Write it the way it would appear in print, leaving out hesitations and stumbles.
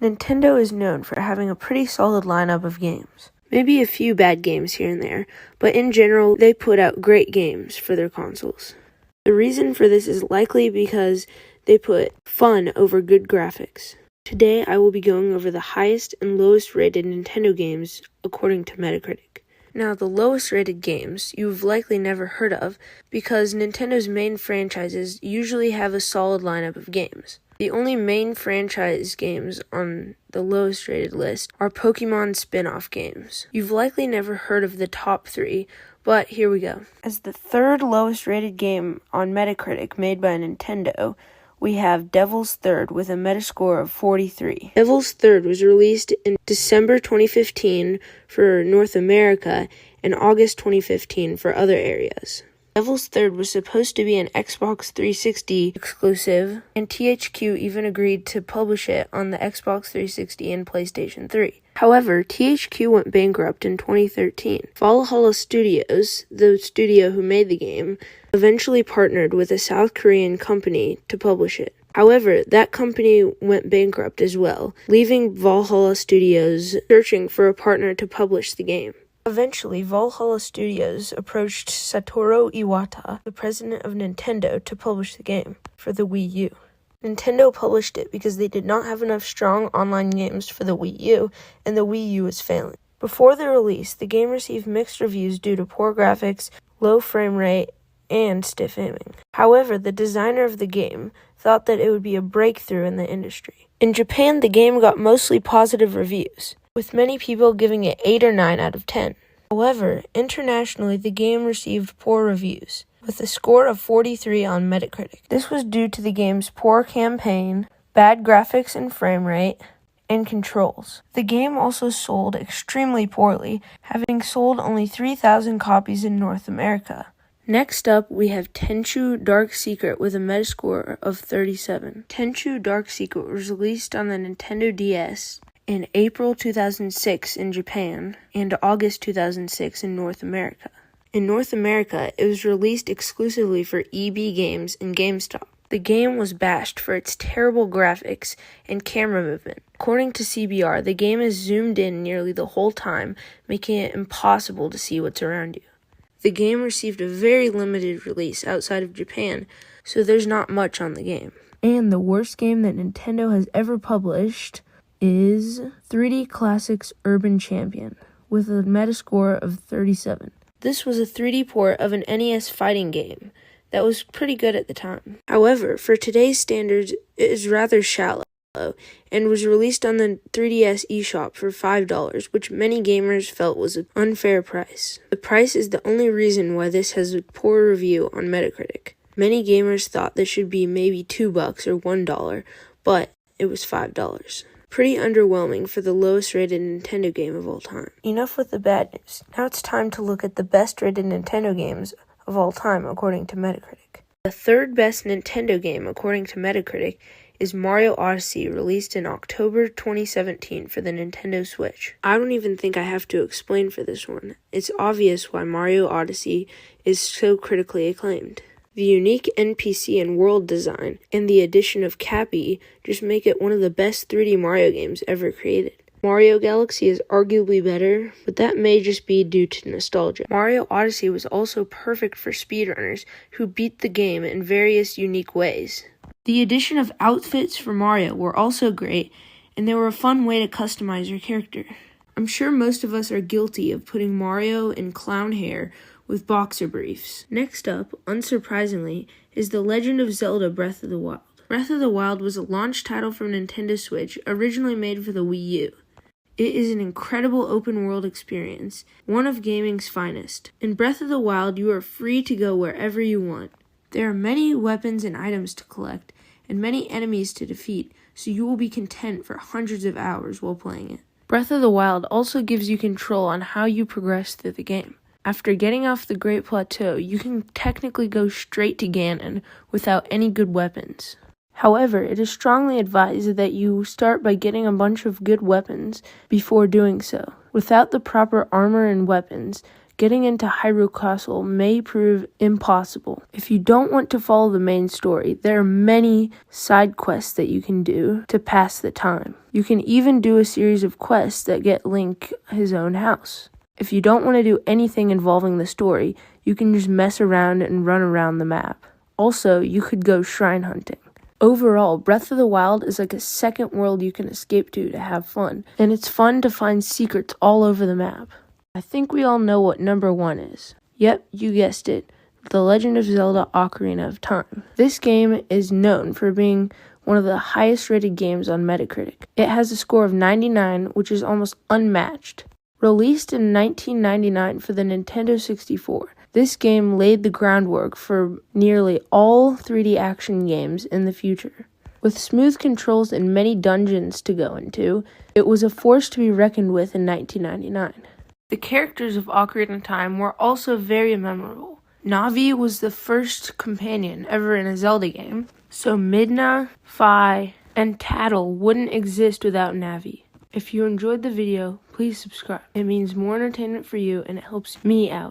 Nintendo is known for having a pretty solid lineup of games. Maybe a few bad games here and there, but in general, they put out great games for their consoles. The reason for this is likely because they put fun over good graphics. Today, I will be going over the highest and lowest rated Nintendo games according to Metacritic. Now, the lowest rated games you've likely never heard of because Nintendo's main franchises usually have a solid lineup of games. The only main franchise games on the lowest rated list are Pokemon spin-off games. You've likely never heard of the top 3, but here we go. As the third lowest rated game on Metacritic made by Nintendo, we have Devil's Third with a Metascore of 43. Devil's Third was released in December 2015 for North America and August 2015 for other areas. Devil's Third was supposed to be an Xbox 360 exclusive, and THQ even agreed to publish it on the Xbox 360 and PlayStation 3. However, THQ went bankrupt in 2013. Valhalla Studios, the studio who made the game, eventually partnered with a South Korean company to publish it. However, that company went bankrupt as well, leaving Valhalla Studios searching for a partner to publish the game. Eventually, Valhalla Studios approached Satoru Iwata, the president of Nintendo, to publish the game for the Wii U. Nintendo published it because they did not have enough strong online games for the Wii U, and the Wii U was failing. Before the release, the game received mixed reviews due to poor graphics, low frame rate, and stiff aiming. However, the designer of the game thought that it would be a breakthrough in the industry. In Japan, the game got mostly positive reviews, with many people giving it 8 or 9 out of 10. However, internationally, the game received poor reviews, with a score of 43 on Metacritic. This was due to the game's poor campaign, bad graphics and frame rate, and controls. The game also sold extremely poorly, having sold only 3,000 copies in North America. Next up, we have Tenchu Dark Secret with a Metascore of 37. Tenchu Dark Secret was released on the Nintendo DS in April 2006 in Japan and August 2006 in North America. In North America, it was released exclusively for EB Games and GameStop. The game was bashed for its terrible graphics and camera movement. According to CBR, the game is zoomed in nearly the whole time, making it impossible to see what's around you. The game received a very limited release outside of Japan, so there's not much on the game. And the worst game that Nintendo has ever published is 3D Classics Urban Champion, with a Metascore of 37. This was a 3D port of an NES fighting game that was pretty good at the time. However, for today's standards, it is rather shallow and was released on the 3DS eShop for $5, which many gamers felt was an unfair price. The price is the only reason why this has a poor review on Metacritic. Many gamers thought this should be maybe $2 or $1, but it was $5. Pretty underwhelming for the lowest rated Nintendo game of all time. Enough with the bad news. Now it's time to look at the best rated Nintendo games of all time according to Metacritic. The third best Nintendo game according to Metacritic is Mario Odyssey, released in October 2017 for the Nintendo Switch. I don't even think I have to explain for this one. It's obvious why Mario Odyssey is so critically acclaimed. The unique NPC and world design and the addition of Cappy just make it one of the best 3D Mario games ever created. Mario Galaxy is arguably better, but that may just be due to nostalgia. Mario Odyssey was also perfect for speedrunners who beat the game in various unique ways. The addition of outfits for Mario were also great, and they were a fun way to customize your character. I'm sure most of us are guilty of putting Mario in clown hair with boxer briefs. Next up, unsurprisingly, is The Legend of Zelda Breath of the Wild. Breath of the Wild was a launch title from Nintendo Switch, originally made for the Wii U. It is an incredible open-world experience, one of gaming's finest. In Breath of the Wild, you are free to go wherever you want. There are many weapons and items to collect, and many enemies to defeat, so you will be content for hundreds of hours while playing it. Breath of the Wild also gives you control on how you progress through the game. After getting off the Great Plateau, you can technically go straight to Ganon without any good weapons. However, it is strongly advised that you start by getting a bunch of good weapons before doing so. Without the proper armor and weapons, getting into Hyrule Castle may prove impossible. If you don't want to follow the main story, there are many side quests that you can do to pass the time. You can even do a series of quests that get Link his own house. If you don't want to do anything involving the story, you can just mess around and run around the map. Also, you could go shrine hunting. Overall, Breath of the Wild is like a second world you can escape to have fun, and it's fun to find secrets all over the map. I think we all know what number 1 is. Yep, you guessed it, The Legend of Zelda Ocarina of Time. This game is known for being one of the highest rated games on Metacritic. It has a score of 99, which is almost unmatched. Released in 1999 for the Nintendo 64, this game laid the groundwork for nearly all 3D action games in the future. With smooth controls and many dungeons to go into, it was a force to be reckoned with in 1999. The characters of Ocarina of Time were also very memorable. Navi was the first companion ever in a Zelda game, so Midna, Fi, and Tattle wouldn't exist without Navi. If you enjoyed the video, please subscribe. It means more entertainment for you and it helps me out.